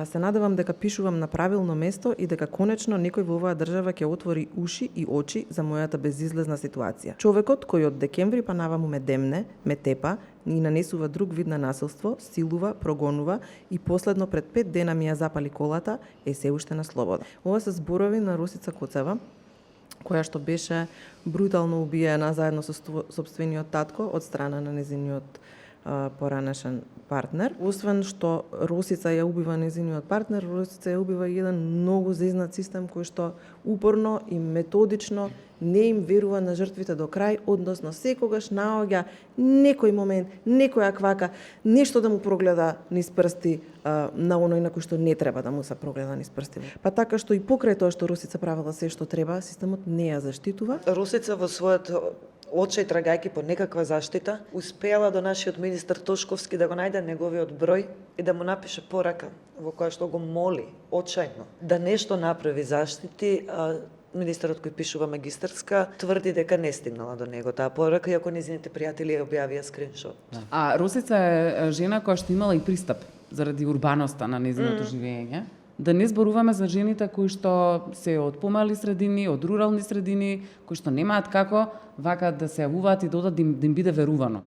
Се надевам дека пишувам на правилно место и дека конечно некој во оваа држава ќе отвори уши и очи за мојата безизлезна ситуација. Човекот кој од декември па наваму ме демне, ме тепа и нанесува друг вид на насилство, силува, прогонува и последно пред 5 дена ми ја запали колата, е се уште на слобода. Ова се зборови на Росица Коцева, која што беше брутално убиена заедно со сопствениот татко од страна на нејзиниот поранешен партнер. Освен што Росица ја убива нејзиниот партнер, Росица ја убива и еден многу зезнат систем кој што упорно и методично не им верува на жртвите до крај, односно секогаш наоѓа некој момент, некоја квака, нешто да му прогледа низ прсти на оној на кој што не треба да му се прогледа низ прсти. Па така што и покрај тоа што Росица правила се што треба, системот не ја заштитува. Росица во својот очај трагајки по некаква заштита, успеала до нашиот министар Тошковски да го најде неговиот број и да му напише порака во која што го моли очајно да нешто направи заштити. Министерот кој пишува магистарска тврди дека не стигнала до него таа порака, иако нејзините пријатели ја објавија скриншот. А Росица е жена која што имала и пристап заради урбаноста на нејзиното живење. Да не зборуваме за жените кои што се од помали средини, од рурални средини, кои што немаат како вака да се јавуваат и да одат да им биде верувано.